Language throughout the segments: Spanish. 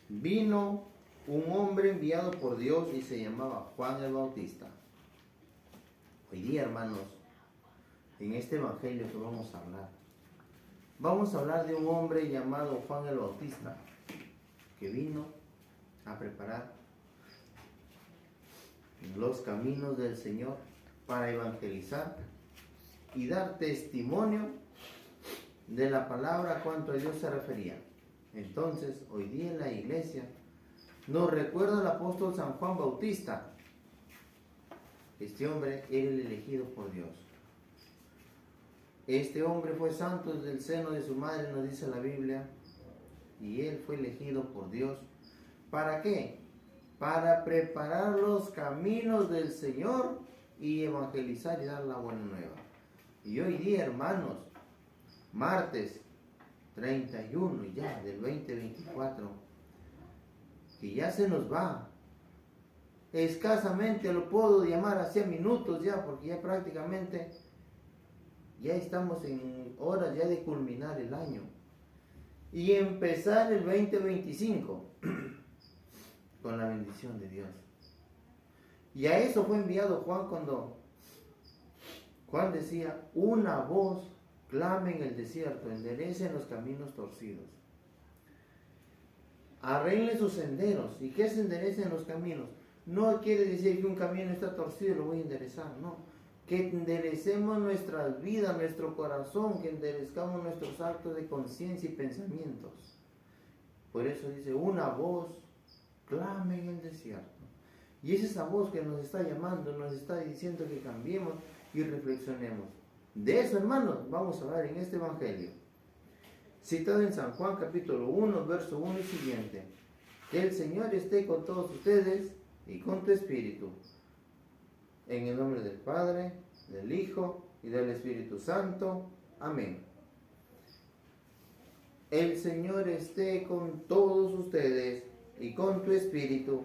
vino un hombre enviado por Dios y se llamaba Juan el Bautista. Hoy día, hermanos, en este evangelio que vamos a hablar de un hombre llamado Juan el Bautista, que vino a preparar los caminos del Señor para evangelizar y dar testimonio de la palabra a cuanto a Dios se refería. Entonces, hoy día en la iglesia nos recuerda el apóstol San Juan Bautista. Este hombre era el elegido por Dios. Este hombre fue santo desde el seno de su madre, nos dice la Biblia, y él fue elegido por Dios. ¿Para qué? Para preparar los caminos del Señor y evangelizar y dar la buena nueva. Y hoy día, hermanos, martes 31 ya del 2024, que ya se nos va. Escasamente lo puedo llamar hacia minutos ya, porque ya prácticamente ya estamos en horas ya de culminar el año y empezar el 2025 con la bendición de Dios. Y a eso fue enviado Juan cuando Juan decía: una voz clame en el desierto, enderecen los caminos torcidos, arreglen sus senderos. ¿Y qué se enderecen los caminos? No quiere decir que un camino está torcido y lo voy a enderezar, no. Que enderecemos nuestras vidas, nuestro corazón, que enderezcamos nuestros actos de conciencia y pensamientos. Por eso dice: una voz clame en el desierto. Y es esa voz que nos está llamando, nos está diciendo que cambiemos y reflexionemos. De eso, hermanos, vamos a hablar en este evangelio, citado en San Juan capítulo 1, verso 1 y siguiente. Que el Señor esté con todos ustedes y con tu espíritu. En el nombre del Padre, del Hijo y del Espíritu Santo. Amén. El Señor esté con todos ustedes y con tu espíritu.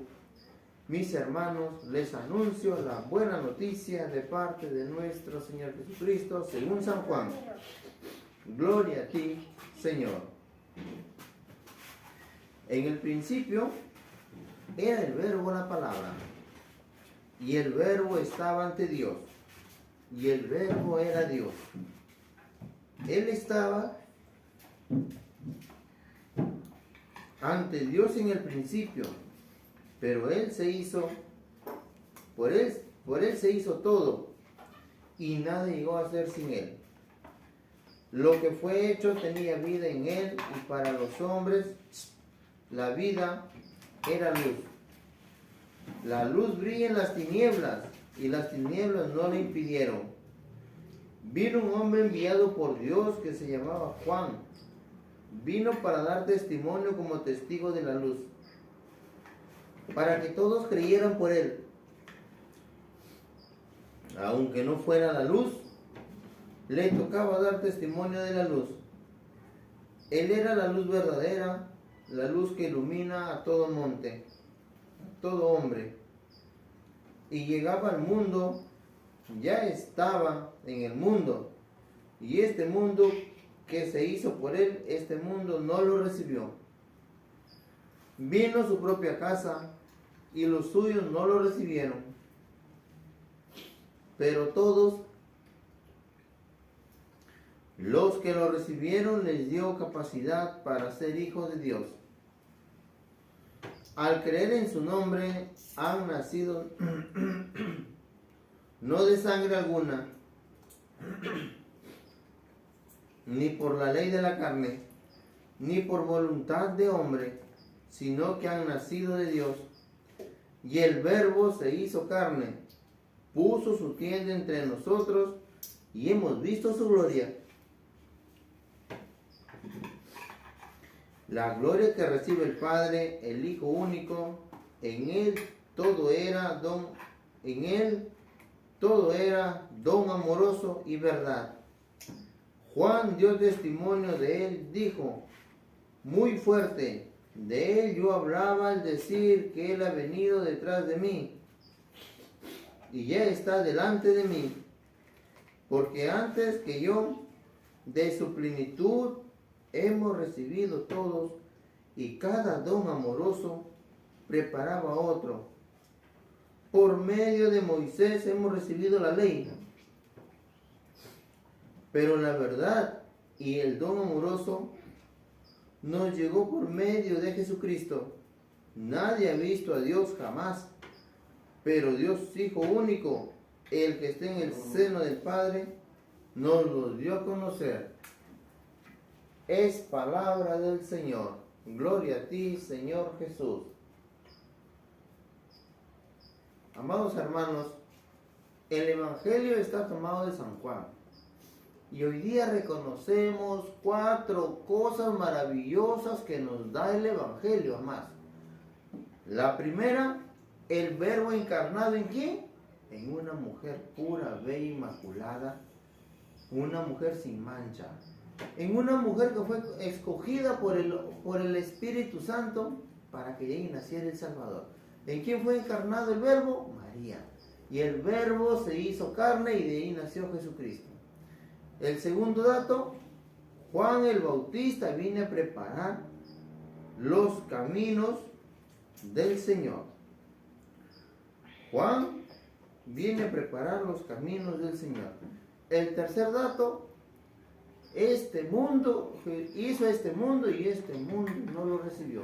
Mis hermanos, les anuncio la buena noticia de parte de nuestro Señor Jesucristo según San Juan. Gloria a ti, Señor. En el principio era el verbo, la palabra, y el verbo estaba ante Dios, y el verbo era Dios. Él estaba ante Dios en el principio, pero Él se hizo, por él se hizo todo, y nada llegó a ser sin Él. Lo que fue hecho tenía vida en Él, y para los hombres la vida era luz. La luz brilla en las tinieblas, y las tinieblas no le impidieron. Vino un hombre enviado por Dios que se llamaba Juan. Vino para dar testimonio como testigo de la luz, para que todos creyeran por él. Aunque no fuera la luz, le tocaba dar testimonio de la luz. Él era la luz verdadera, la luz que ilumina a todo monte, a todo hombre. Y llegaba al mundo, ya estaba en el mundo, y este mundo que se hizo por él, este mundo no lo recibió. Vino a su propia casa, y los suyos no lo recibieron. Pero todos los que lo recibieron les dio capacidad para ser hijos de Dios. Al creer en su nombre han nacido no de sangre alguna, ni por la ley de la carne, ni por voluntad de hombre, sino que han nacido de Dios. Y el Verbo se hizo carne, puso su tienda entre nosotros, y hemos visto su gloria. La gloria que recibe el Padre, el Hijo único. En él todo era don amoroso y verdad. Juan dio testimonio de él, dijo muy fuerte: de él yo hablaba al decir que él ha venido detrás de mí y ya está delante de mí, porque antes que yo de su plenitud hemos recibido todos y cada don amoroso preparaba otro. Por medio de Moisés hemos recibido la ley, pero la verdad y el don amoroso nos llegó por medio de Jesucristo. Nadie ha visto a Dios jamás, pero Dios Hijo único, el que está en el seno del Padre, nos lo dio a conocer. Es palabra del Señor. Gloria a ti, Señor Jesús. Amados hermanos, el Evangelio está tomado de San Juan. Y hoy día reconocemos 4 cosas maravillosas que nos da el Evangelio, amados. La primera, el Verbo encarnado ¿en quién? En una mujer pura, bella, inmaculada, una mujer sin mancha. En una mujer que fue escogida por el Espíritu Santo para que de ahí naciera el Salvador. ¿En quién fue encarnado el Verbo? María. Y el Verbo se hizo carne y de ahí nació Jesucristo. El segundo dato, Juan el Bautista viene a preparar los caminos del Señor. Juan viene a preparar los caminos del Señor. El tercer dato, este mundo hizo este mundo y este mundo no lo recibió.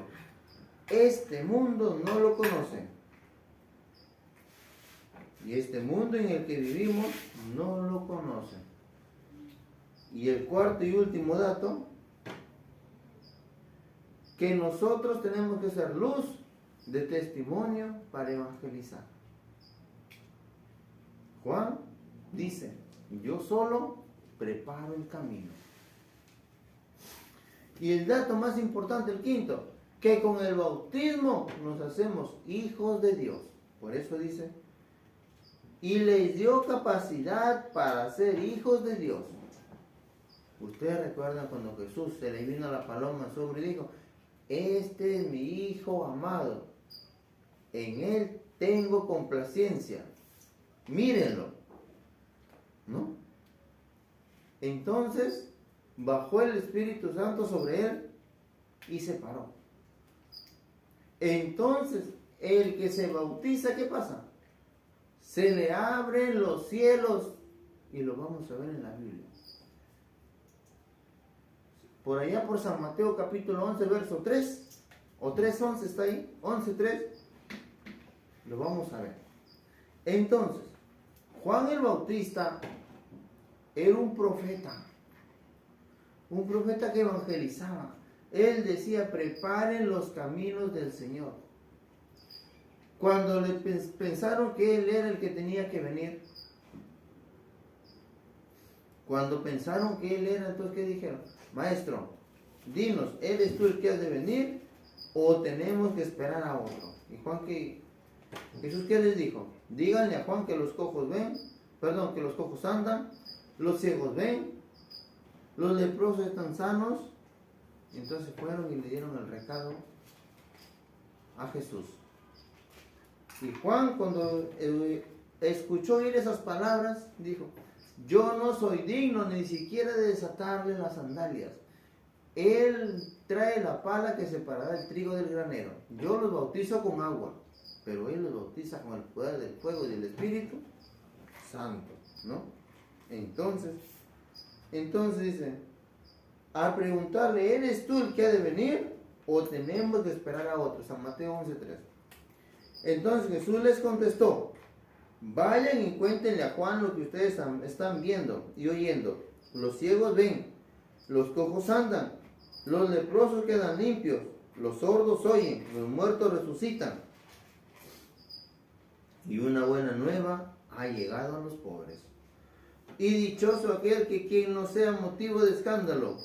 Este mundo no lo conoce. Y este mundo en el que vivimos no lo conoce. Y el cuarto y último dato, que nosotros tenemos que ser luz de testimonio para evangelizar. Juan dice, yo solo preparo el camino. Y el dato más importante, el quinto, que con el bautismo nos hacemos hijos de Dios. Por eso dice, y les dio capacidad para ser hijos de Dios. Ustedes recuerdan cuando Jesús se le vino la paloma sobre y dijo, este es mi Hijo amado, en él tengo complacencia, mírenlo, ¿no? Entonces bajó el Espíritu Santo sobre él y se paró. Entonces el que se bautiza, ¿qué pasa? Se le abren los cielos y lo vamos a ver en la Biblia. Por allá por San Mateo capítulo 11 verso 3 o 3:11 está ahí, 11:3, lo vamos a ver. Entonces, Juan el Bautista era un profeta que evangelizaba. Él decía, preparen los caminos del Señor. Cuando le pensaron que él era el que tenía que venir, cuando pensaron que él era, entonces ¿qué dijeron? Maestro, dinos, ¿eres tú el que has de venir o tenemos que esperar a otro? Y Jesús ¿qué les dijo? Díganle a Juan que los cojos que los cojos andan, los ciegos ven, los leprosos están sanos. Entonces fueron y le dieron el recado a Jesús. Y Juan, cuando escuchó oír esas palabras, dijo, yo no soy digno ni siquiera de desatarle las sandalias. Él trae la pala que separará el trigo del granero. Yo los bautizo con agua, pero él los bautiza con el poder del fuego y del Espíritu Santo, ¿no? Entonces dice, al preguntarle, ¿eres tú el que ha de venir o tenemos que esperar a otro? San Mateo 11:3. Entonces Jesús les contestó, vayan y cuéntenle a Juan lo que ustedes están viendo y oyendo. Los ciegos ven, los cojos andan, los leprosos quedan limpios, los sordos oyen, los muertos resucitan. Y una buena nueva ha llegado a los pobres. Y dichoso aquel que quien no sea motivo de escándalo.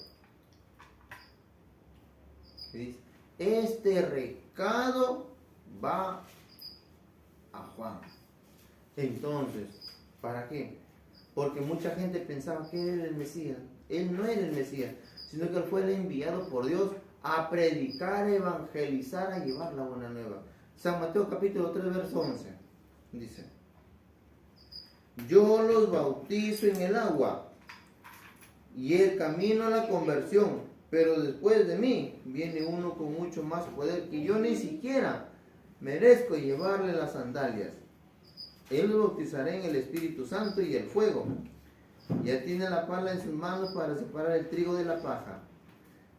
Este recado va a Juan. Entonces, ¿para qué? Porque mucha gente pensaba que él era el Mesías. Él no era el Mesías, sino que él fue el enviado por Dios a predicar, a evangelizar, a llevar la buena nueva. San Mateo capítulo 3, verso 11, dice, yo los bautizo en el agua y el camino a la conversión, pero después de mí viene uno con mucho más poder que yo ni siquiera merezco llevarle las sandalias. Él lo bautizará en el Espíritu Santo y el fuego. Ya tiene la pala en sus manos para separar el trigo de la paja.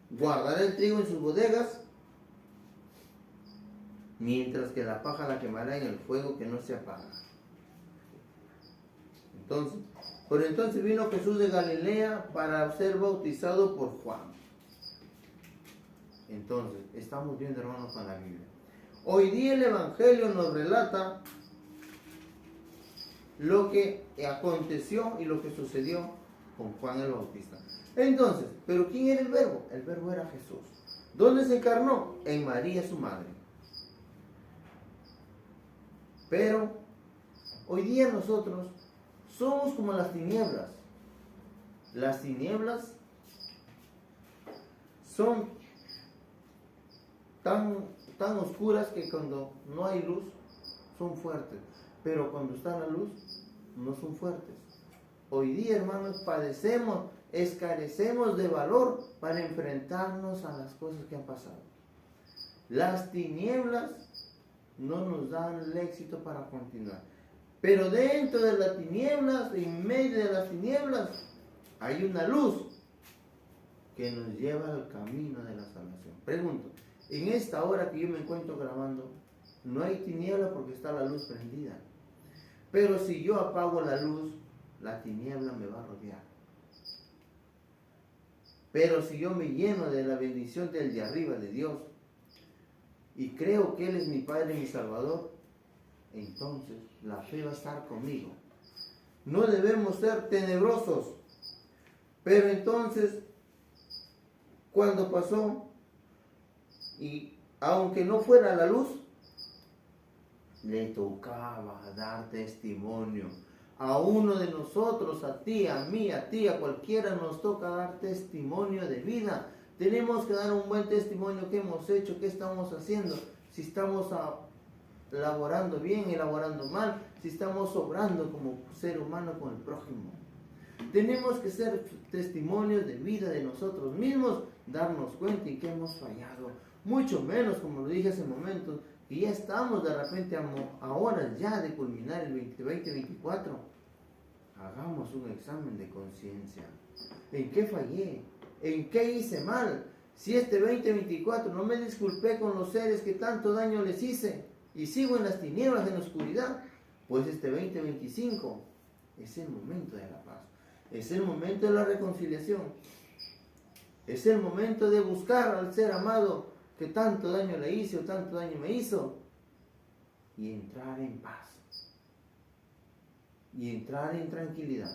Guardará el trigo en sus bodegas, mientras que la paja la quemará en el fuego que no se apaga. Por entonces vino Jesús de Galilea para ser bautizado por Juan. Entonces, estamos viendo, hermanos, con la Biblia. Hoy día el Evangelio nos relata lo que aconteció y lo que sucedió con Juan el Bautista. Entonces, ¿pero quién era el Verbo? El Verbo era Jesús. ¿Dónde se encarnó? En María, su madre. Pero hoy día nosotros somos como las tinieblas. Las tinieblas son tan oscuras que cuando no hay luz son fuertes, pero cuando está la luz no son fuertes. Hoy día, hermanos, padecemos, escarecemos de valor para enfrentarnos a las cosas que han pasado. Las tinieblas no nos dan el éxito para continuar. Pero dentro de las tinieblas, en medio de las tinieblas, hay una luz que nos lleva al camino de la salvación. Pregunto, en esta hora que yo me encuentro grabando, no hay tiniebla porque está la luz prendida. Pero si yo apago la luz, la tiniebla me va a rodear. Pero si yo me lleno de la bendición del de arriba, de Dios, y creo que Él es mi Padre y mi Salvador, entonces la fe va a estar conmigo. No debemos ser tenebrosos. Pero entonces, cuando pasó, y aunque no fuera la luz, le tocaba dar testimonio. A uno de nosotros, a ti, a mí, a ti, a cualquiera nos toca dar testimonio de vida. Tenemos que dar un buen testimonio. ¿Qué hemos hecho? ¿Qué estamos haciendo? Si estamos elaborando bien, elaborando mal, si estamos obrando como ser humano con el prójimo. Tenemos que ser testimonios de vida de nosotros mismos, darnos cuenta en que hemos fallado. Mucho menos, como lo dije hace momentos, que ya estamos de repente a horas ya de culminar el 2024. Hagamos un examen de conciencia. ¿En qué fallé? ¿En qué hice mal? Si este 2024 no me disculpé con los seres que tanto daño les hice y sigo en las tinieblas, en la oscuridad, pues este 2025 es el momento de la paz. Es el momento de la reconciliación. Es el momento de buscar al ser amado que tanto daño le hice o tanto daño me hizo y entrar en paz. Y entrar en tranquilidad.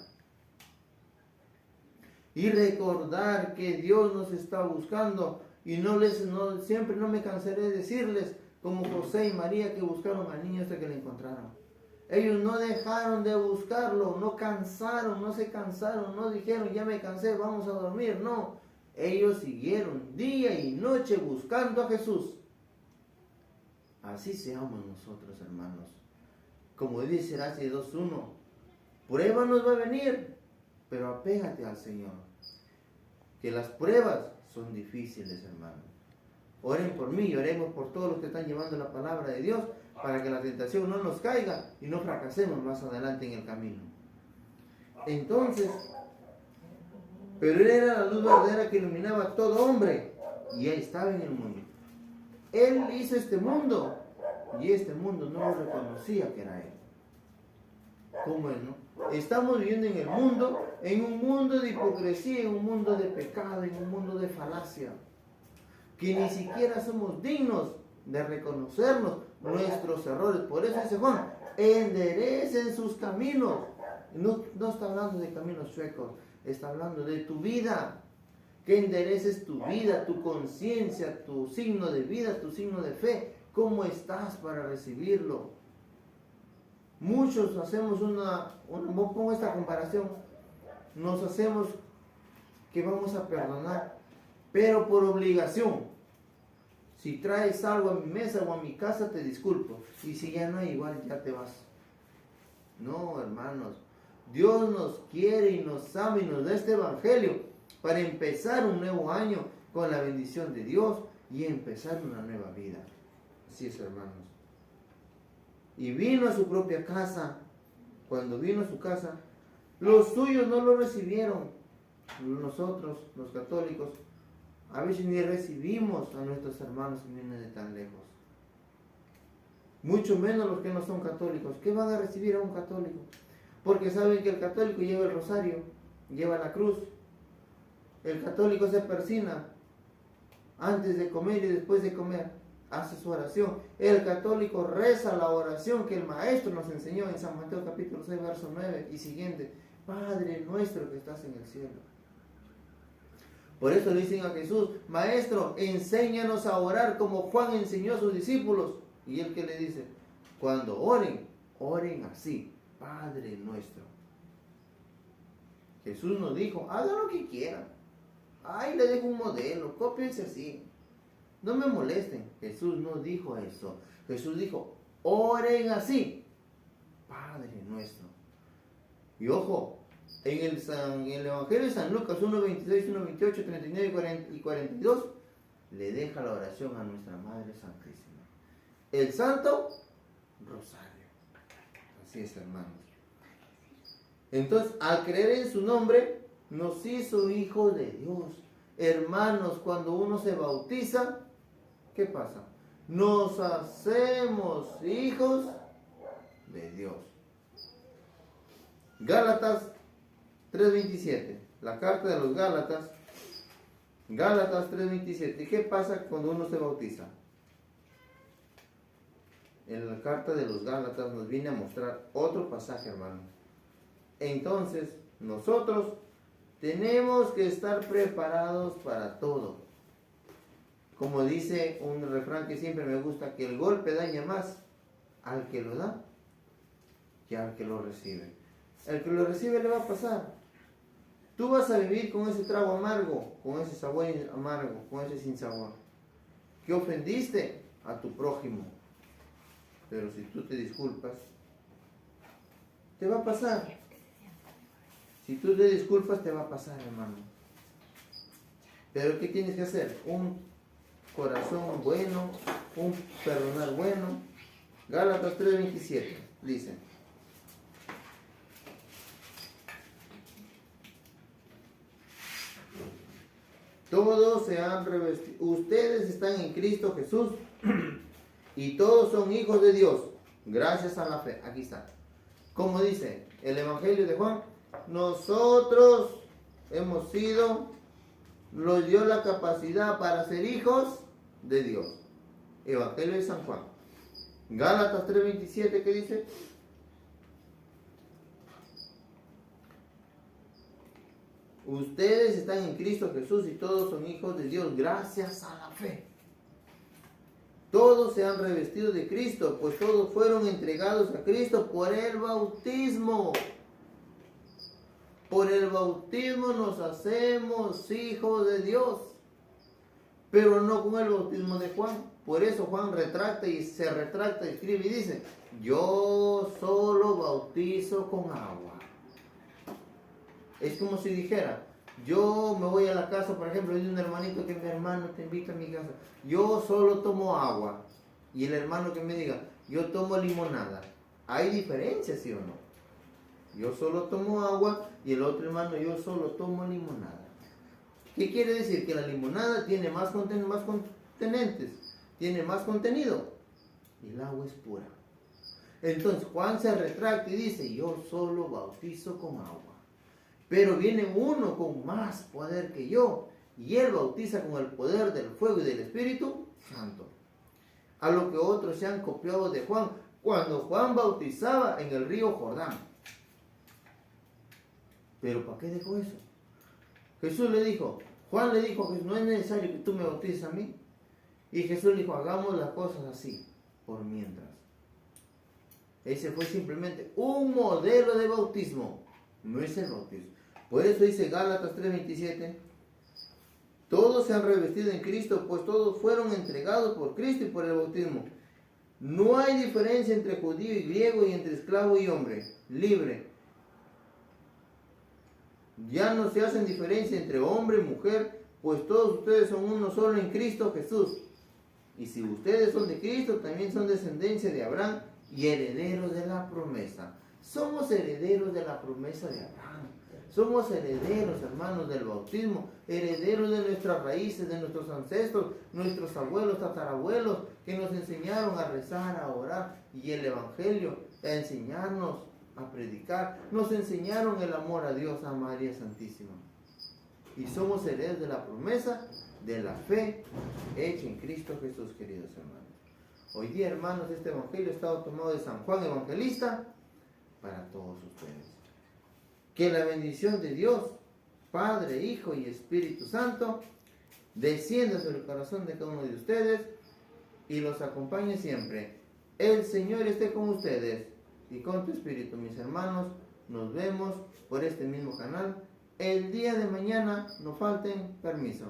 Y recordar que Dios nos está buscando y siempre no me cansaré de decirles, como José y María que buscaron al niño hasta que lo encontraron. Ellos no dejaron de buscarlo, no se cansaron, no dijeron ya me cansé, vamos a dormir, no. Ellos siguieron día y noche buscando a Jesús. Así seamos nosotros, hermanos. Como dice Horacio 2:1, prueba nos va a venir, pero apégate al Señor. Que las pruebas son difíciles, hermanos. Oren por mí y oremos por todos los que están llevando la palabra de Dios para que la tentación no nos caiga y no fracasemos más adelante en el camino. Entonces, pero Él era la luz verdadera que iluminaba a todo hombre y Él estaba en el mundo. Él hizo este mundo y este mundo no lo reconocía que era Él. ¿Cómo es, no? Estamos viviendo en un mundo de hipocresía, en un mundo de pecado, en un mundo de falacia, que ni siquiera somos dignos de reconocernos nuestros errores. Por eso dice Juan, enderecen sus caminos. No está hablando de caminos chuecos, está hablando de tu vida. Que endereces tu vida, tu conciencia, tu signo de vida, tu signo de fe. ¿Cómo estás para recibirlo? Muchos hacemos pongo esta comparación, nos hacemos que vamos a perdonar, pero por obligación. Si traes algo a mi mesa o a mi casa, te disculpo. Y si ya no hay, igual ya te vas. No, hermanos. Dios nos quiere y nos ama y nos da este evangelio para empezar un nuevo año con la bendición de Dios y empezar una nueva vida. Así es, hermanos. Y vino a su propia casa. Cuando vino a su casa, los suyos no lo recibieron. Nosotros, los católicos, a veces ni recibimos a nuestros hermanos que vienen de tan lejos. Mucho menos los que no son católicos. ¿Qué van a recibir a un católico? Porque saben que el católico lleva el rosario, lleva la cruz. El católico se persina antes de comer y después de comer. Hace su oración. El católico reza la oración que el Maestro nos enseñó en San Mateo capítulo 6, verso 9 y siguiente. Padre nuestro que estás en el cielo. Por eso le dicen a Jesús, Maestro, enséñanos a orar como Juan enseñó a sus discípulos. Y él que le dice, cuando oren, oren así, Padre nuestro. Jesús nos dijo, hagan lo que quieran. Ay, le dejo un modelo, cópiense así. No me molesten. Jesús no dijo eso. Jesús dijo, oren así, Padre nuestro. Y ojo, en el Evangelio de San Lucas 1.26, 1.28, 39 y 42, le deja la oración a nuestra Madre Santísima. El Santo Rosario. Así es, hermanos. Entonces, al creer en su nombre, nos hizo hijos de Dios. Hermanos, cuando uno se bautiza, ¿qué pasa? Nos hacemos hijos de Dios. Gálatas 3.27. La carta de los Gálatas. Gálatas 3.27. ¿Qué pasa cuando uno se bautiza? En la carta de los Gálatas nos viene a mostrar otro pasaje, hermano. Entonces, nosotros tenemos que estar preparados para todo. Como dice un refrán que siempre me gusta, que el golpe daña más al que lo da que al que lo recibe. El que lo recibe le va a pasar. Tú vas a vivir con ese trago amargo, con ese sabor amargo, con ese sinsabor. Que ofendiste a tu prójimo. Pero si tú te disculpas, te va a pasar. Si tú te disculpas, te va a pasar, hermano. Pero ¿qué tienes que hacer? Un corazón bueno, un perdonar bueno. Gálatas 3.27 dice: todos se han revestido. Ustedes están en Cristo Jesús y todos son hijos de Dios gracias a la fe. Aquí está. Como dice el Evangelio de Juan, nosotros hemos sido, nos dio la capacidad para ser hijos de Dios. Evangelio de San Juan. Gálatas 3.27, ¿qué dice? Ustedes están en Cristo Jesús y todos son hijos de Dios gracias a la fe. Todos se han revestido de Cristo, pues todos fueron entregados a Cristo por el bautismo. Por el bautismo nos hacemos hijos de Dios, pero no con el bautismo de Juan. Por eso Juan se retracta y escribe y dice: yo solo bautizo con agua. Es como si dijera: yo me voy a la casa, por ejemplo, de un hermanito que mi hermano te invita a mi casa. Yo solo tomo agua. Y el hermano que me diga: yo tomo limonada. ¿Hay diferencia, sí o no? Yo solo tomo agua y el otro hermano: yo solo tomo limonada. ¿Qué quiere decir? Que la limonada tiene más contenentes, tiene más contenido. Y el agua es pura. Entonces Juan se retracta y dice: yo solo bautizo con agua. Pero viene uno con más poder que yo, y él bautiza con el poder del fuego y del Espíritu Santo. A lo que otros se han copiado de Juan, cuando Juan bautizaba en el río Jordán. ¿Pero para qué dejó eso? Jesús le dijo, Juan le dijo: no es necesario que tú me bautices a mí. Y Jesús le dijo: hagamos las cosas así, por mientras. Ese fue simplemente un modelo de bautismo, no es el bautismo. Por eso dice Gálatas 3.27, todos se han revestido en Cristo, pues todos fueron entregados por Cristo y por el bautismo. No hay diferencia entre judío y griego, y entre esclavo y hombre, libre. Ya no se hacen diferencia entre hombre y mujer, pues todos ustedes son uno solo en Cristo Jesús. Y si ustedes son de Cristo, también son descendencia de Abraham y herederos de la promesa. Somos herederos de la promesa de Abraham. Somos herederos, hermanos, del bautismo, herederos de nuestras raíces, de nuestros ancestros, nuestros abuelos, tatarabuelos, que nos enseñaron a rezar, a orar, y el Evangelio, a enseñarnos a predicar. Nos enseñaron el amor a Dios, a María Santísima. Y somos herederos de la promesa, de la fe hecha en Cristo Jesús, queridos hermanos. Hoy día, hermanos, este Evangelio ha estado tomado de San Juan Evangelista para todos ustedes. Que la bendición de Dios, Padre, Hijo y Espíritu Santo, descienda sobre el corazón de cada uno de ustedes y los acompañe siempre. El Señor esté con ustedes y con tu espíritu, mis hermanos. Nos vemos por este mismo canal el día de mañana. No falten, permiso.